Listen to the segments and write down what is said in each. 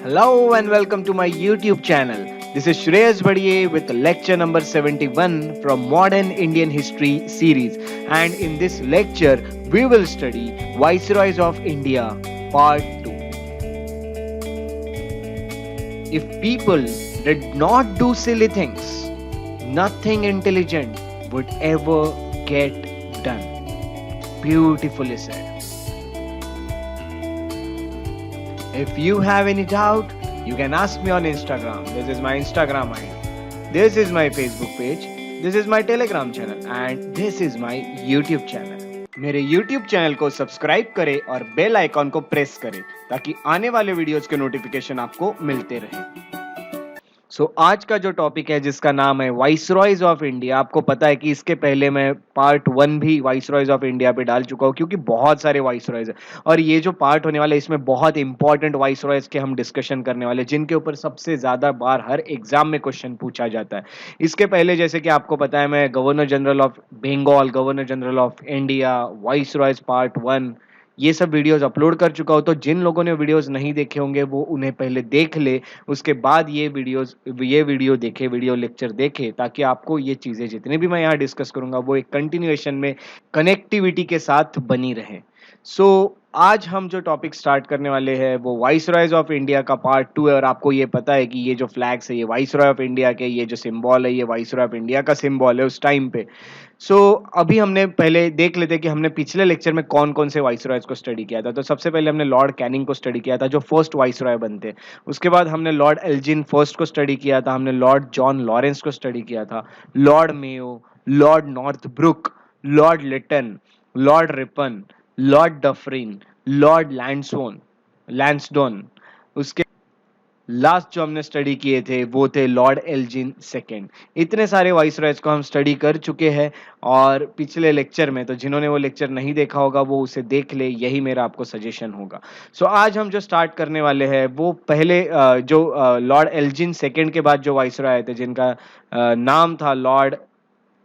Hello and welcome to my YouTube channel. This is Shreyas Badiye with lecture number 71 from Modern Indian History series. And in this lecture, we will study Viceroys of India Part 2. If people did not do silly things, nothing intelligent would ever get done. Beautifully said. If you have any doubt, you can ask me on Instagram. This is my Instagram ID. This is my Facebook page. This is my Telegram channel. And this is my YouTube channel. मेरे YouTube channel को subscribe करें और bell icon को press करें ताकि आने वाले videos के नोटिफिकेशन आपको मिलते रहे। आज का जो टॉपिक है जिसका नाम है वाइसरॉयज ऑफ इंडिया, आपको पता है कि इसके पहले मैं पार्ट 1 भी वाइसरॉयज ऑफ इंडिया पे डाल चुका हूँ क्योंकि बहुत सारे वाइसरॉयज है और ये जो पार्ट होने वाला है इसमें बहुत इंपॉर्टेंट वाइसरॉयज के हम डिस्कशन करने वाले जिनके ऊपर सबसे ज्यादा बार हर एग्जाम में क्वेश्चन पूछा जाता है। इसके पहले जैसे कि आपको पता है मैं governor general of Bengal, governor general of India, viceroys part 1 ये सब वीडियोस अपलोड कर चुका हूं। तो जिन लोगों ने वीडियोस नहीं देखे होंगे वो उन्हें पहले देख ले, उसके बाद ये वीडियो देखे, वीडियो लेक्चर देखे ताकि आपको ये चीजें जितने भी मैं यहाँ डिस्कस करूंगा वो एक कंटिन्यूएशन में कनेक्टिविटी के साथ बनी रहे। आज हम जो टॉपिक स्टार्ट करने वाले हैं वो वाइसरॉयज ऑफ इंडिया का पार्ट 2 है और आपको ये पता है कि ये जो फ्लैग्स है ये वाइसरॉय ऑफ इंडिया के, ये जो सिंबल है ये वाइसरॉय ऑफ इंडिया का सिंबल है उस टाइम पे। अभी हमने पहले देख लेते हैं कि हमने पिछले लेक्चर में कौन कौन से वाइसरॉयज को स्टडी किया था। तो सबसे पहले हमने लॉर्ड कैनिंग को स्टडी किया था जो फर्स्ट वाइसरॉय बनते। उसके बाद हमने लॉर्ड एल्जिन फर्स्ट को स्टडी किया था, हमने लॉर्ड जॉन लॉरेंस को स्टडी किया था, lord Mayo, lord Northbrook, lord Lytton, lord Ripon, lord Dufferin, lord Lansdowne. उसके लास्ट जो हमने स्टडी किए थे वो थे लॉर्ड एल्जिन सेकेंड। इतने सारे वाइसरॉयज को हम स्टडी कर चुके हैं और पिछले लेक्चर में, तो जिन्होंने वो लेक्चर नहीं देखा होगा वो उसे देख ले, यही मेरा आपको सजेशन होगा। आज हम जो स्टार्ट करने वाले हैं वो पहले जो लॉर्ड एल्जिन सेकेंड के बाद जो वाइसरॉय आए थे जिनका नाम था लॉर्ड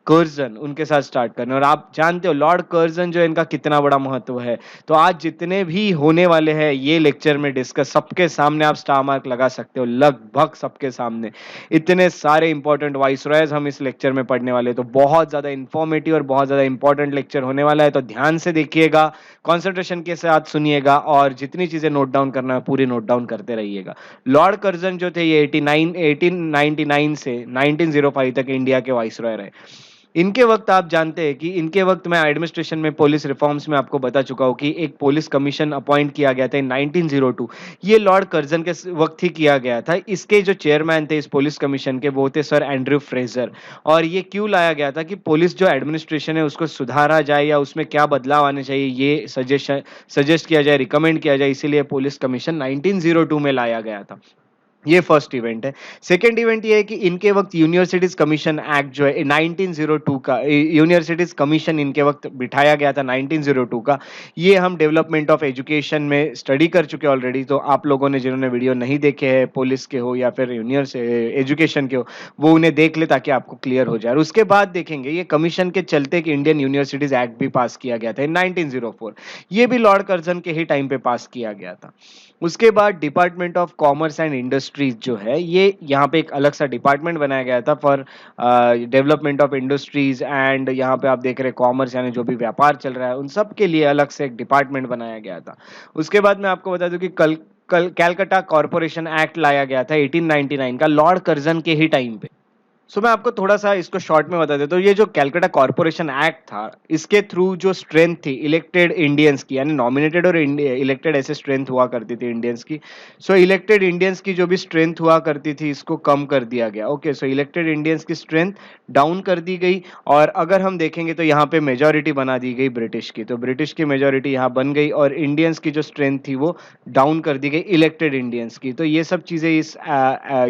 कर्जन, उनके साथ स्टार्ट करने। और आप जानते हो लॉर्ड कर्जन जो इनका कितना बड़ा महत्व है। तो आज जितने भी होने वाले हैं ये लेक्चर में डिस्कस, सबके सामने आप स्टार मार्क लगा सकते हो, लगभग सबके सामने। इतने सारे इंपॉर्टेंट वाइसरॉयज हम इस लेक्चर में पढ़ने वाले, तो बहुत ज्यादा इंफॉर्मेटिव और बहुत ज्यादा इंपॉर्टेंट लेक्चर होने वाला है। तो ध्यान से देखिएगा, कॉन्सेंट्रेशन के साथ सुनिएगा और जितनी चीजें नोट डाउन करना है पूरी नोट डाउन करते रहिएगा। लॉर्ड कर्जन जो थे ये 1899 से 1905 तक इंडिया के वाइसरॉय रहे। इनके वक्त आप जानते हैं कि इनके वक्त मैं एडमिनिस्ट्रेशन में पुलिस रिफॉर्म्स में आपको बता चुका हूं कि एक पुलिस कमीशन अपॉइंट किया गया था इन 1902। ये लॉर्ड कर्जन के वक्त ही किया गया था। इसके जो चेयरमैन थे इस पुलिस कमीशन के वो थे सर एंड्रयू फ्रेजर। और ये क्यों लाया गया था कि पुलिस जो एडमिनिस्ट्रेशन है उसको सुधारा जाए या उसमें क्या बदलाव आने चाहिए ये सजेस्ट किया जाए, रिकमेंड किया जाए, इसीलिए पुलिस कमीशन 1902 में लाया गया था। ये फर्स्ट इवेंट है। सेकेंड इवेंट ये है कि इनके वक्त यूनिवर्सिटीज कमीशन एक्ट जो है 1902 का, यूनिवर्सिटीज कमीशन इनके वक्त बिठाया गया था 1902 का। ये हम डेवलपमेंट ऑफ एजुकेशन में स्टडी कर चुके ऑलरेडी। तो आप लोगों ने जिन्होंने वीडियो नहीं देखे हैं, पुलिस के हो या फिर एजुकेशन के हो, वो उन्हें देख ले ताकि आपको क्लियर हो जाए। और उसके बाद देखेंगे ये कमीशन के चलते कि इंडियन यूनिवर्सिटीज एक्ट भी पास किया गया था इन 1904। ये भी लॉर्ड कर्जन के ही टाइम पे पास किया गया था। उसके बाद department of commerce and industries जो है ये यहाँ पे एक अलग सा डिपार्टमेंट बनाया गया था for development of industries and यहाँ पे आप देख रहे हैं कॉमर्स यानी जो भी व्यापार चल रहा है उन सब के लिए अलग से एक डिपार्टमेंट बनाया गया था। उसके बाद मैं आपको बता दूं कि कैलकाटा कॉर्पोरेशन एक्ट लाया गया था 1899 का लॉर्ड कर्जन के ही टाइम पे। मैं आपको थोड़ा सा इसको शॉर्ट में बता देता हूँ। ये जो कैलकाटा कॉर्पोरेशन एक्ट था इसके थ्रू जो स्ट्रेंथ थी इलेक्टेड इंडियंस की, यानी नॉमिनेटेड और इलेक्टेड ऐसे स्ट्रेंथ हुआ करती थी इंडियंस की। इलेक्टेड इंडियंस की जो भी स्ट्रेंथ हुआ करती थी इसको कम कर दिया गया। ओके, इलेक्टेड इंडियंस की स्ट्रेंथ डाउन कर दी गई। और अगर हम देखेंगे तो यहाँ पे मेजोरिटी बना दी गई ब्रिटिश की, तो ब्रिटिश की मेजोरिटी यहाँ बन गई और इंडियंस की जो स्ट्रेंथ थी वो डाउन कर दी गई इलेक्टेड इंडियंस की। तो ये सब चीजें इस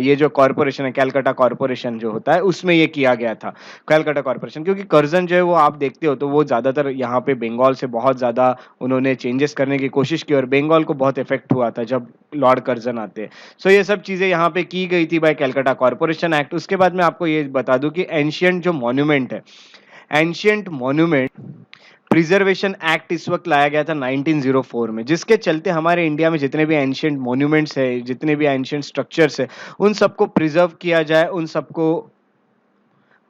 ये जो कॉर्पोरेशन है कैलकाटा कॉर्पोरेशन जो होता है उसमें ये किया गया था कैलकाटा कॉर्पोरेशन। क्योंकि कर्जन जो है वो आप देखते हो तो वो ज्यादातर यहाँ पे बंगाल से बहुत ज्यादा उन्होंने चेंजेस करने की कोशिश की और बंगाल को बहुत इफेक्ट हुआ था जब लॉर्ड कर्जन आते हैं। ये सब चीजें यहाँ पे की गई थी बाय कैलकाटा कॉर्पोरेशन एक्ट। उसके बाद मैं आपको ये बता दूं कि एंशियंट जो मॉन्यूमेंट है, एंशियंट मॉन्यूमेंट प्रिजर्वेशन एक्ट इस वक्त लाया गया था 1904 में, जिसके चलते हमारे इंडिया में जितने भी एंशियंट मॉन्यूमेंट्स है, जितने भी एंशियंट स्ट्रक्चर्स है, उन सबको प्रिजर्व किया जाए, उन सबको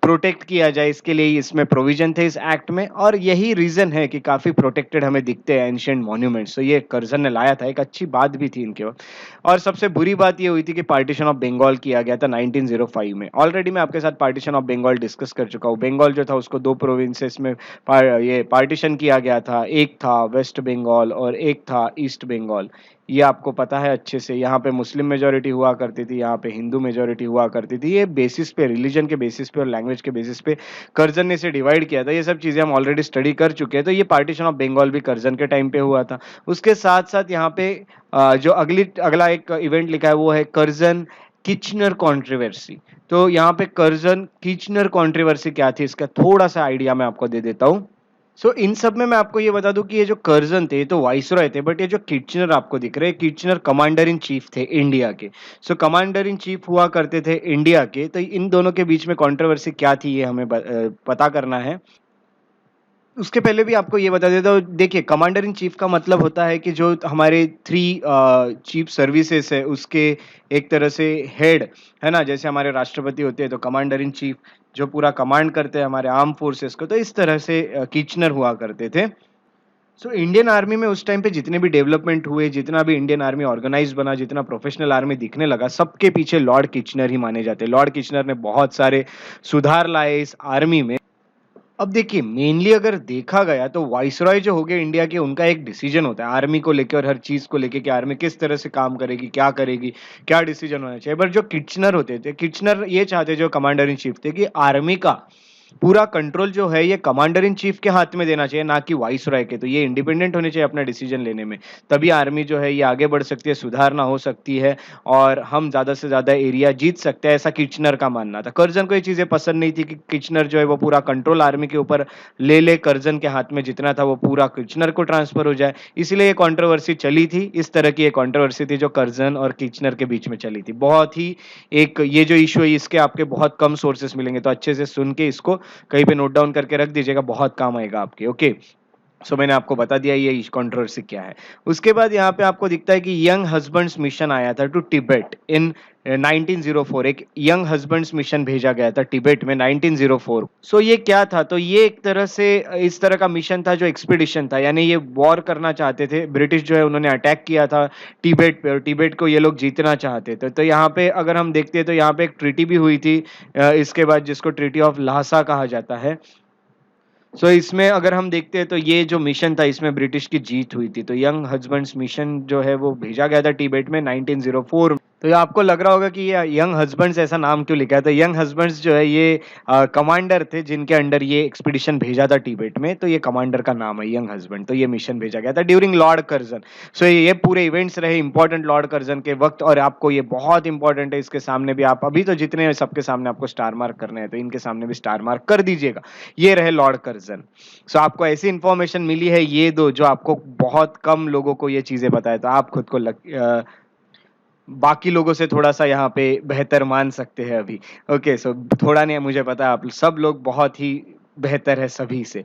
प्रोटेक्ट किया जाए, इसके लिए इसमें प्रोविजन थे इस एक्ट में। और यही रीजन है कि काफी प्रोटेक्टेड हमें दिखते हैं एंशियंट मॉन्यूमेंट्स। तो ये कर्जन ने लाया था, एक अच्छी बात भी थी इनके वक्त। और सबसे बुरी बात ये हुई थी कि पार्टीशन ऑफ बंगाल किया गया था 1905 में। ऑलरेडी मैं आपके साथ पार्टीशन ऑफ बंगाल डिस्कस कर चुका हूँ। बंगाल जो था उसको दो प्रोविंसेस में ये पार्टीशन किया गया था। एक था वेस्ट बंगाल और एक था ईस्ट बंगाल। ये आपको पता है अच्छे से। यहाँ पे मुस्लिम मेजोरिटी हुआ करती थी, यहाँ पे हिंदू मेजोरिटी हुआ करती थी। ये बेसिस पे, रिलीजन के बेसिस पे और लैंग्वेज के बेसिस पे कर्जन ने इसे डिवाइड किया था। ये सब चीजें हम ऑलरेडी स्टडी कर चुके हैं। तो ये पार्टीशन ऑफ बंगाल भी कर्जन के टाइम पे हुआ था। उसके साथ साथ यहाँ पे जो अगला एक इवेंट लिखा है वो है कर्जन किचनर कॉन्ट्रोवर्सी। तो यहाँ पे कर्जन किचनर कॉन्ट्रोवर्सी क्या थी, इसका थोड़ा सा आइडिया मैं आपको दे देता हूँ। इन सब में मैं आपको ये बता दूं कि ये जो कर्जन थे तो वाइसरॉय थे, बट ये जो किचनर आपको दिख रहे हैं, किचनर कमांडर इन चीफ थे इंडिया के। कमांडर इन चीफ हुआ करते थे इंडिया के। तो इन दोनों के बीच में कंट्रोवर्सी क्या थी ये हमें पता करना है। उसके पहले भी आपको ये बता देता हूँ। देखिए, कमांडर इन चीफ का मतलब होता है कि जो हमारे थ्री चीफ सर्विसेज है उसके एक तरह से हेड है ना, जैसे हमारे राष्ट्रपति होते हैं तो कमांडर इन चीफ जो पूरा कमांड करते हैं हमारे आर्म फोर्सेस को, तो इस तरह से किचनर हुआ करते थे। इंडियन आर्मी में उस टाइम पे जितने भी डेवलपमेंट हुए, जितना भी इंडियन आर्मी ऑर्गेनाइज बना, जितना प्रोफेशनल आर्मी दिखने लगा, सबके पीछे लॉर्ड किचनर ही माने जाते हैं। लॉर्ड किचनर ने बहुत सारे सुधार लाए इस आर्मी में। अब देखिए, मेनली अगर देखा गया तो वाइसरॉय जो हो गए इंडिया के, उनका एक डिसीजन होता है आर्मी को लेकर और हर चीज को लेकर कि आर्मी किस तरह से काम करेगी, क्या डिसीजन होना चाहिए। बट जो किचनर होते थे, किचनर ये चाहते, जो कमांडर इन चीफ थे, कि आर्मी का पूरा कंट्रोल जो है ये कमांडर इन चीफ के हाथ में देना चाहिए, ना कि वाइसरॉय के। तो ये इंडिपेंडेंट होने चाहिए अपना डिसीजन लेने में, तभी आर्मी जो है ये आगे बढ़ सकती है, सुधारना हो सकती है और हम ज्यादा से ज्यादा एरिया जीत सकते हैं, ऐसा किचनर का मानना था। कर्जन को ये चीजें पसंद नहीं थी कि किचनर जो है वो पूरा कंट्रोल आर्मी के ऊपर ले कर्जन के हाथ में जितना था वो पूरा किचनर को ट्रांसफर हो जाए। इसलिए ये कॉन्ट्रोवर्सी चली थी। इस तरह की एक कॉन्ट्रोवर्सी थी जो कर्जन और किचनर के बीच में चली थी। बहुत ही एक ये जो इशू है इसके आपके बहुत कम सोर्सेस मिलेंगे, तो अच्छे से सुन के इसको कहीं पे नोट डाउन करके रख दीजिएगा, बहुत काम आएगा आपके। ओके, मैंने आपको बता दिया ये कंट्रोवर्सी क्या है। उसके बाद यहाँ पे आपको दिखता है कि यंग हस्बैंड्स मिशन आया था टू तिब्बत इन 1904। एक यंग हस्बैंड्स मिशन भेजा गया था तिब्बत में 1904। ये क्या था, तो ये एक तरह से इस तरह का मिशन था जो एक्सपीडिशन था, यानी ये वॉर करना चाहते थे। ब्रिटिश जो है उन्होंने अटैक किया था तिब्बत पे और तिब्बत को ये लोग जीतना चाहते थे। तो यहाँ पे अगर हम देखते हैं तो यहाँ पे एक ट्रीटी भी हुई थी इसके बाद, जिसको ट्रीटी ऑफ ल्हासा कहा जाता है। इसमें अगर हम देखते हैं तो ये जो मिशन था इसमें ब्रिटिश की जीत हुई थी। तो यंग हस्बैंड्स मिशन जो है वो भेजा गया था तिब्बत में 1904। तो ये आपको लग रहा होगा कि ये यंग हस्बैंड्स ऐसा नाम क्यों लिखा है। तो यंग हस्बैंड्स जो है ये कमांडर थे जिनके अंडर ये एक्सपीडिशन भेजा था तिब्बत में, तो ये कमांडर का नाम है यंग हस्बैंड। तो ये मिशन भेजा गया था ड्यूरिंग लॉर्ड कर्जन। ये पूरे इवेंट्स रहे इंपॉर्टेंट लॉर्ड कर्जन के वक्त। और आपको ये बहुत इंपॉर्टेंट है, इसके सामने भी आप अभी तो जितने सबके सामने आपको स्टार मार्क करने हैं तो इनके सामने भी स्टार मार्क कर दीजिएगा। ये रहे लॉर्ड कर्जन। आपको ऐसी इंफॉर्मेशन मिली है ये दो जो आपको बहुत कम लोगों को ये चीजें पता है। तो आप खुद को बाकी लोगों से थोड़ा सा यहाँ पे बेहतर मान सकते हैं अभी। ओके, थोड़ा नहीं, मुझे पता है आप सब लोग बहुत ही बेहतर है सभी से।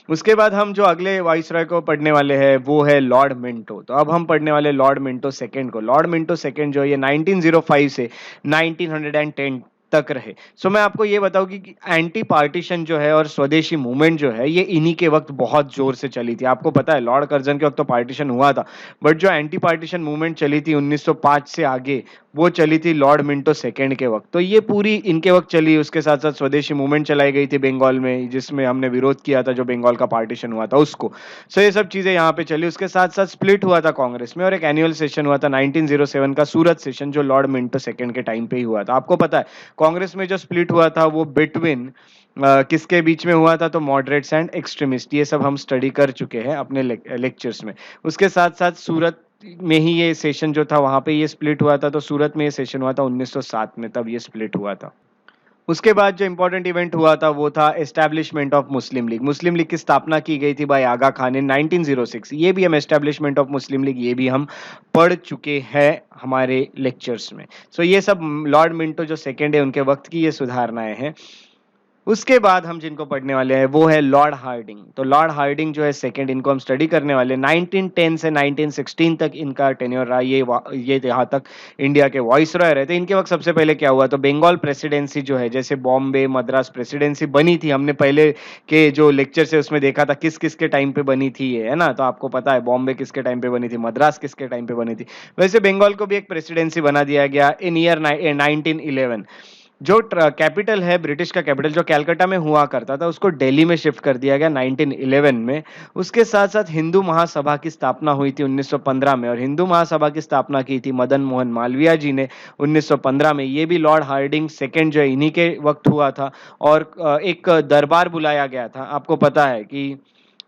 उसके बाद हम जो अगले वाइसरॉय को पढ़ने वाले हैं वो है लॉर्ड मिंटो। तो अब हम पढ़ने वाले लॉर्ड मिंटो सेकंड को। लॉर्ड मिंटो सेकंड जो है ये 1905 से 1910 तक रहे। मैं आपको ये बताऊं कि एंटी पार्टीशन जो है और स्वदेशी मूवमेंट जो है ये इन्हीं के वक्त बहुत जोर से चली थी। आपको पता है लॉर्ड कर्जन के वक्त तो पार्टीशन हुआ था, बट जो एंटी पार्टीशन मूवमेंट चली थी 1905 से आगे, वो चली थी लॉर्ड मिंटो सेकंड के वक्त। तो ये पूरी इनके वक्त चली। उसके साथ साथ स्वदेशी मूवमेंट चलाई गई थी बंगाल में, जिसमें हमने विरोध किया था जो बंगाल का पार्टीशन हुआ था उसको। ये सब चीजें यहाँ पे चली। उसके साथ साथ स्प्लिट हुआ था कांग्रेस में और एक एनुअल सेशन हुआ था 1907 का सूरत सेशन, जो लॉर्ड मिंटो सेकंड के टाइम पे ही हुआ था। आपको पता है कांग्रेस में जो स्प्लिट हुआ था वो बिटवीन किसके बीच में हुआ था, तो मॉडरेट्स एंड एक्सट्रीमिस्ट। ये सब हम स्टडी कर चुके हैं अपने लेक्चर्स में। उसके साथ साथ सूरत में ही ये सेशन जो था वहां पे ये स्प्लिट हुआ था। तो सूरत में ये सेशन हुआ था 1907 में, तब ये स्प्लिट हुआ था। उसके बाद जो इंपॉर्टेंट इवेंट हुआ था वो था establishment of Muslim league. Muslim league की स्थापना की गई थी बाय आगा खान इन 1906। ये भी हम एस्टैब्लिशमेंट ऑफ मुस्लिम लीग ये भी हम पढ़ चुके हैं हमारे लेक्चर्स में। ये सब लॉर्ड मिंटो जो सेकंड है उनके वक्त की ये सुधारणाएं हैं। उसके बाद हम जिनको पढ़ने वाले हैं वो है लॉर्ड हार्डिंग। तो लॉर्ड हार्डिंग जो है सेकंड, इनको हम स्टडी करने वाले हैं। 1910 से 1916 तक इनका टेन्योर रहा। ये यहाँ तक इंडिया के वॉइसरॉय रहे थे। इनके वक्त सबसे पहले क्या हुआ, तो बंगाल प्रेसिडेंसी जो है, जैसे बॉम्बे मद्रास प्रेसिडेंसी बनी थी, हमने पहले के जो लेक्चर से उसमें देखा था किस किस के टाइम पे बनी थी ये, है ना। तो आपको पता है बॉम्बे किसके टाइम पे बनी थी, मद्रास किसके टाइम पे बनी थी। वैसे बंगाल को भी एक प्रेसिडेंसी बना दिया गया इन ईयर 1911। जो कैपिटल है ब्रिटिश का कैपिटल जो कैलकाटा में हुआ करता था, उसको दिल्ली में शिफ्ट कर दिया गया 1911 में। उसके साथ साथ हिंदू महासभा की स्थापना हुई थी 1915 में, और हिंदू महासभा की स्थापना की थी मदन मोहन मालवीय जी ने 1915 में। ये भी लॉर्ड हार्डिंग सेकेंड जो है इन्हीं के वक्त हुआ था। और एक दरबार बुलाया गया था, आपको पता है कि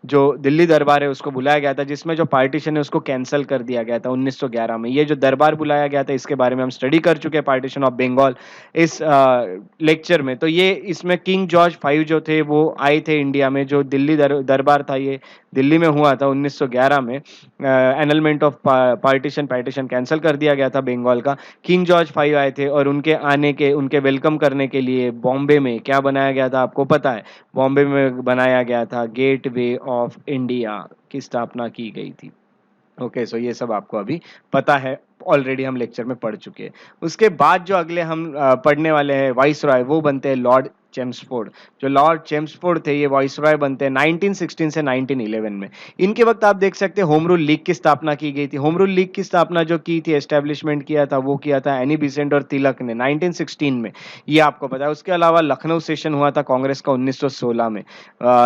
जो दिल्ली दरबार है उसको बुलाया गया था, जिसमें जो पार्टीशन है उसको कैंसिल कर दिया गया था 1911 में। ये जो दरबार बुलाया गया था इसके बारे में हम स्टडी कर चुके हैं, पार्टीशन ऑफ बंगाल, इस लेक्चर में। तो ये इसमें किंग जॉर्ज 5 जो थे वो आए थे इंडिया में। जो दिल्ली दरबार था ये दिल्ली में हुआ था 1911 में। एनलमेंट ऑफ पार्टीशन कैंसिल कर दिया गया था बंगाल का। किंग जॉर्ज 5 आए थे और उनके वेलकम करने के लिए बॉम्बे में क्या बनाया गया था, आपको पता है। बॉम्बे में बनाया गया था गेट वे ऑफ इंडिया की स्थापना की गई थी। ओके, सो ये सब आपको अभी पता है, ऑलरेडी हम लेक्चर में पढ़ चुके हैं। उसके बाद जो अगले हम पढ़ने वाले हैं वाइस रॉय, वो बनते हैं लॉर्ड चेम्सफोर्ड। जो लॉर्ड चेम्सफोर्ड थे ये वाइस रॉय बनते हैं 1916 से 1911 में। इनके वक्त आप देख सकते हैं होम रूल लीग की स्थापना की गई थी। होम रूल लीग की स्थापना जो की थी, एस्टेब्लिशमेंट किया था, वो किया था एनी बिसेंट और तिलक ने 1916 में, ये आपको पता है। उसके अलावा लखनऊ सेशन हुआ था कांग्रेस का 1916 में।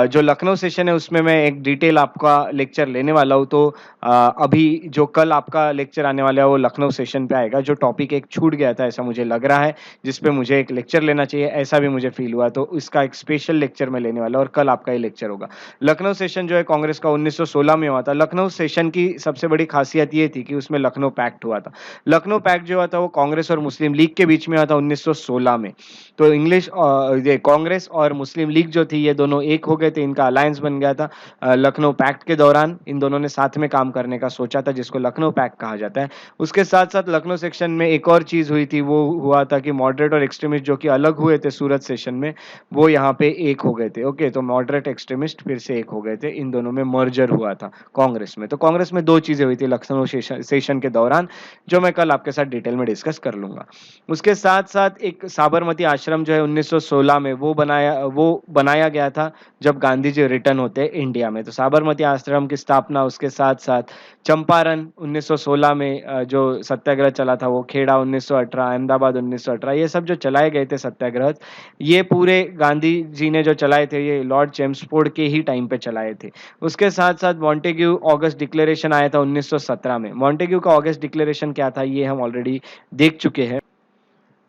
जो लखनऊ सेशन है उसमें मैं एक डिटेल आपका लेक्चर लेने वाला हूँ। तो अभी जो कल आपका लेक्चर आने वाला है वो लखनऊ सेशन पे आएगा। जो टॉपिक एक छूट गया था ऐसा मुझे लग रहा है, जिस पे मुझे एक लेक्चर लेना चाहिए, ऐसा भी मुझे फील हुआ, तो इसका एक स्पेशल लेक्चर मैं लेने वाला हूँ और कल आपका ये लेक्चर होगा। लखनऊ सेशन जो है कांग्रेस का 1916 में हुआ था। लखनऊ सेशन की सबसे बड़ी खासियत ये थी कि उसमें लखनऊ पैक्ट हुआ था। लखनऊ पैक्ट जो हुआ था वो कांग्रेस और मुस्लिम लीग के बीच में हुआ था 1916 में। तो ये कांग्रेस और मुस्लिम लीग जो थी ये दोनों एक हो गए थे, इनका अलायंस बन गया था। लखनऊ पैक्ट के दौरान इन दोनों ने साथ में काम करने का सोचा था, जिसको लखनऊ पैक्ट कहा जाता है। उसके साथ साथ लखनऊ सेक्शन में एक और चीज हुई थी, वो हुआ था कि मॉडरेट और एक्सट्रीमिस्ट जो कि अलग हुए थे सूरत सेशन में, वो यहाँ पे एक हो गए थे। ओके, तो मॉडरेट एक्सट्रीमिस्ट फिर से एक हो गए थे, इन दोनों में मर्जर हुआ था कांग्रेस में। तो कांग्रेस में दो चीजें हुई थी लखनऊ सेशन के दौरान, जो मैं कल आपके साथ डिटेल में डिस्कस कर लूंगा। उसके साथ साथ एक साबरमती आश्रम जो है 1916 में वो बनाया गया था जब गांधी जी रिटर्न होते हैं इंडिया में। तो साबरमती आश्रम की स्थापना, उसके साथ साथ चंपारण 1916 में जो सत्याग्रह चला था वो, खेड़ा 1918, अहमदाबाद 1918, ये सब जो चलाए गए थे सत्याग्रह, ये पूरे गांधी जी ने जो चलाए थे ये लॉर्ड चेम्सफोर्ड के ही टाइम पे चलाए थे। उसके साथ साथ मॉन्टेग्यू ऑगस्ट डिक्लेरेशन आया था 1917 में। मॉन्टेग्यू का ऑगस्ट डिक्लेरेशन क्या था ये हम ऑलरेडी देख चुके हैं।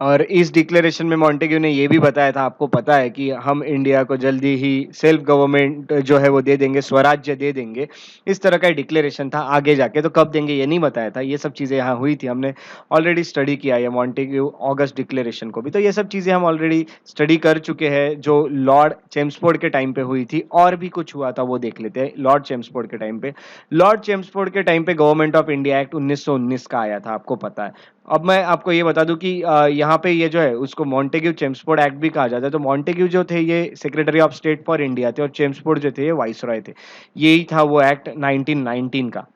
और इस डिक्लेरेशन में मॉन्टेग्यू ने ये भी बताया था, आपको पता है, कि हम इंडिया को जल्दी ही सेल्फ गवर्नमेंट जो है वो दे देंगे, स्वराज्य दे देंगे। इस तरह का डिक्लेरेशन था। आगे जाके तो कब देंगे ये नहीं बताया था। ये सब चीज़ें यहाँ हुई थी, हमने ऑलरेडी स्टडी किया है मॉन्टेग्यू ऑगस्ट डिक्लेरेशन को भी। तो ये सब चीज़ें हम ऑलरेडी स्टडी कर चुके हैं जो लॉर्ड चेम्सफोर्ड के टाइम पे हुई थी। और भी कुछ हुआ था वो देख लेते हैं लॉर्ड चेम्सफोर्ड के टाइम पे। लॉर्ड चेम्सफोर्ड के टाइम पे गवर्नमेंट ऑफ इंडिया एक्ट 1919 का आया था, आपको पता है। अब मैं आपको ये बता दूं कि यहाँ पे ये जो है उसको मॉन्टेग्यू चेम्सफोर्ड एक्ट भी कहा जाता है। तो मॉन्टेग्यू जो थे ये secretary of state for India थे और चेम्सफोर्ड जो थे ये वाइसरॉय थे। यही था वो एक्ट 1919 का।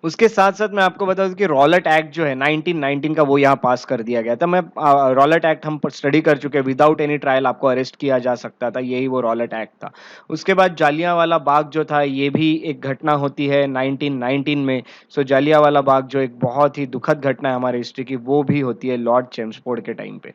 उसके साथ साथ मैं आपको बता दूं कि रॉलेट एक्ट जो है 1919 का वो यहाँ पास कर दिया गया था। मैं रॉलेट एक्ट हम स्टडी कर चुके हैं। विदाउट एनी ट्रायल आपको अरेस्ट किया जा सकता था, यही वो रॉलेट एक्ट था। उसके बाद जालियांवाला बाग जो था ये भी एक घटना होती है 1919 में। सो जालियांवाला बाग जो एक बहुत ही दुखद घटना है हमारे हिस्ट्री की, वो भी होती है लॉर्ड चेम्सफोर्ड के टाइम पे।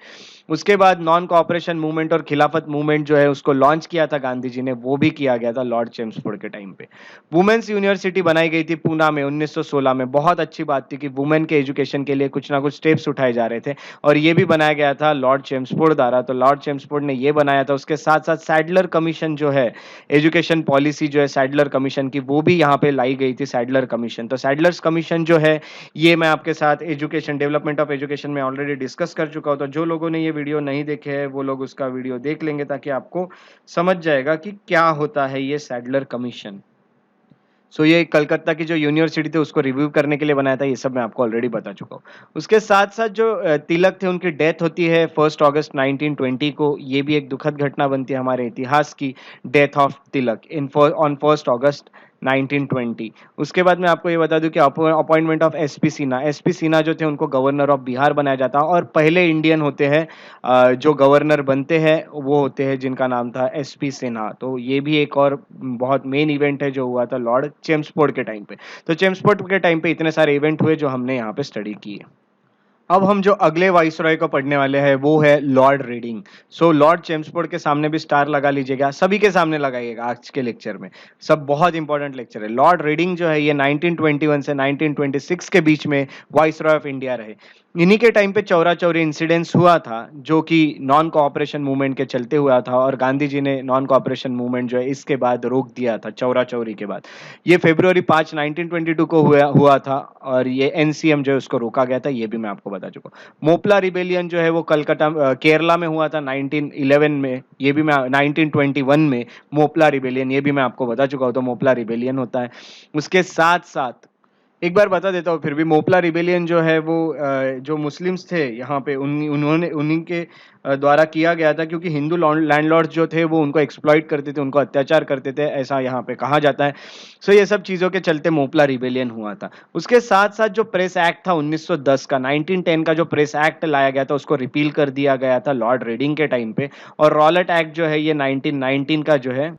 उसके बाद नॉन कोऑपरेशन मूवमेंट और खिलाफत मूवमेंट जो है उसको लॉन्च किया था गांधी जी ने, वो भी किया गया था लॉर्ड चेम्सफोर्ड के टाइम पे। वुमेन्स यूनिवर्सिटी बनाई गई थी पूना में 1916 में। बहुत अच्छी बात थी कि वुमेन के एजुकेशन के लिए कुछ ना कुछ स्टेप्स उठाए जा रहे थे, और ये भी बनाया गया था लॉर्ड चेम्सफोर्ड द्वारा। तो लॉर्ड चेम्सफोर्ड ने ये बनाया था। उसके साथ साथ सैडलर कमीशन जो है, एजुकेशन पॉलिसी जो है सैडलर कमीशन की, वो भी यहाँ पे लाई गई थी, सैडलर कमीशन। तो सैडलर्स कमीशन जो है ये मैं आपके साथ एजुकेशन, डेवलपमेंट ऑफ एजुकेशन में ऑलरेडी डिस्कस कर चुका हूँ। तो जो लोगों ने ये वीडियो नहीं देखे हैं वो लोग उसका वीडियो देख लेंगे, ताकि आपको समझ जाएगा कि क्या होता है ये सैडलर कमीशन। सो ये कलकत्ता की जो यूनिवर्सिटी थी उसको रिव्यू करने के लिए बनाया था, ये सब मैं आपको ऑलरेडी बता चुका हूँ। उसके साथ-साथ जो तिलक थे उनकी डेथ होती है 1 अगस्त 1920 को, ये भी एक दुखद घटना बनती है हमारे इतिहास की, डेथ ऑफ तिलक ऑन 1 अगस्त 1920। उसके बाद मैं आपको ये बता दूं कि appointment of SP Sinha, SP Sinha जो थे उनको गवर्नर ऑफ बिहार बनाया जाता है और पहले इंडियन होते हैं जो गवर्नर बनते हैं वो होते हैं जिनका नाम था एसपी सिन्हा। तो ये भी एक और बहुत मेन इवेंट है जो हुआ था लॉर्ड चेम्सफोर्ड के टाइम पे। तो चेम्सफोर्ड के टाइम पे इतने सारे इवेंट हुए जो हमने यहाँ पे स्टडी किए। अब हम जो अगले वाइसरॉय को पढ़ने वाले हैं वो है लॉर्ड रीडिंग। सो लॉर्ड चेम्सफोर्ड के सामने भी स्टार लगा लीजिएगा, सभी के सामने लगाइएगा आज के लेक्चर में, सब बहुत इंपॉर्टेंट लेक्चर है। लॉर्ड रीडिंग जो है ये 1921 से 1926 के बीच में वाइसरॉय ऑफ इंडिया रहे। इन्हीं के टाइम पे चौरा चौरी इंसिडेंस हुआ था जो कि नॉन कोऑपरेशन मूवमेंट के चलते हुआ था और गांधी जी ने नॉन कोऑपरेशन मूवमेंट जो है इसके बाद रोक दिया था चौरा चौरी के बाद। ये फरवरी 5 1922 को हुआ था और ये एनसीएम जो है उसको रोका गया था, ये भी मैं आपको बता चुका हूँ। मोपला रिबेलियन जो है वो कलकत्ता केरला में हुआ था 1911 में, ये भी मैं 1921 में मोपला रिबेलियन, ये भी मैं आपको बता चुका हूँ। तो मोपला रिबेलियन होता है। उसके साथ साथ एक बार बता देता हूँ फिर भी, मोपला रिबेलियन जो है वो जो मुस्लिम्स थे यहाँ पे उन्हीं के द्वारा किया गया था, क्योंकि हिंदू लैंडलॉर्ड्स जो थे वो उनको एक्सप्लॉइट करते थे, उनको अत्याचार करते थे, ऐसा यहाँ पे कहा जाता है। सो ये सब चीज़ों के चलते मोपला रिबेलियन हुआ था। उसके साथ साथ जो प्रेस एक्ट था 1910 का, 1910 का जो प्रेस एक्ट लाया गया था उसको रिपील कर दिया गया था लॉर्ड रीडिंग के टाइम पे। और रॉलेट एक्ट जो है ये 1919 का जो है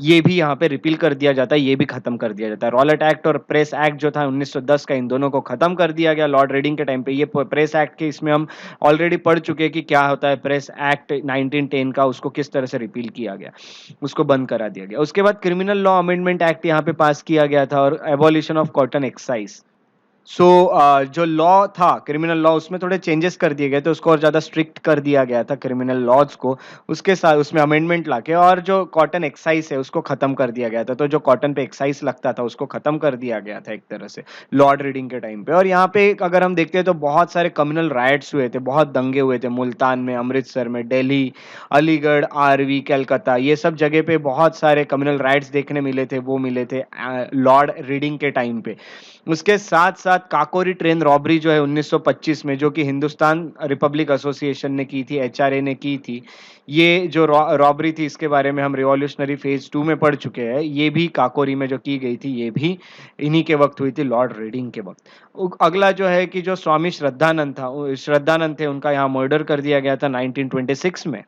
ये भी यहाँ पे रिपील कर दिया जाता है, ये भी खत्म कर दिया जाता है। रॉलेट एक्ट और प्रेस एक्ट जो था 1910 का, इन दोनों को खत्म कर दिया गया लॉर्ड रीडिंग के टाइम पे। ये प्रेस एक्ट के इसमें हम ऑलरेडी पढ़ चुके हैं कि क्या होता है प्रेस एक्ट 1910 का, उसको किस तरह से रिपील किया गया, उसको बंद करा दिया गया। उसके बाद क्रिमिनल लॉ अमेंडमेंट एक्ट यहाँ पे पास किया गया था और एबॉलिशन ऑफ कॉटन एक्साइज। सो जो लॉ था क्रिमिनल लॉ उसमें थोड़े चेंजेस कर दिए गए थे, उसको और ज़्यादा स्ट्रिक्ट कर दिया गया था क्रिमिनल लॉज को। उसके साथ उसमें अमेंडमेंट लाके और जो कॉटन एक्साइज है उसको खत्म कर दिया गया था। तो जो कॉटन पे एक्साइज लगता था उसको खत्म कर दिया गया था एक तरह से लॉर्ड रीडिंग के टाइम पे। और यहाँ पे अगर हम देखते हैं तो बहुत सारे कम्युनल राइट्स हुए थे, बहुत दंगे हुए थे मुल्तान में, अमृतसर में, दिल्ली, अलीगढ़, आरवी, कलकत्ता, ये सब जगह पे बहुत सारे कम्युनल राइट्स देखने मिले थे, वो मिले थे लॉर्ड रीडिंग के टाइम पे। उसके साथ साथ काकोरी ट्रेन रॉबरी जो है 1925 में, जो कि हिंदुस्तान रिपब्लिक एसोसिएशन ने की थी, एचआरए ने की थी, ये जो रॉबरी थी इसके बारे में हम रिवॉल्यूशनरी फेज 2 में पढ़ चुके हैं। ये भी काकोरी में जो की गई थी ये भी इन्हीं के वक्त हुई थी, लॉर्ड रीडिंग के वक्त। अगला जो है कि जो स्वामी श्रद्धानंद थे उनका यहाँ मर्डर कर दिया गया था 1926 में।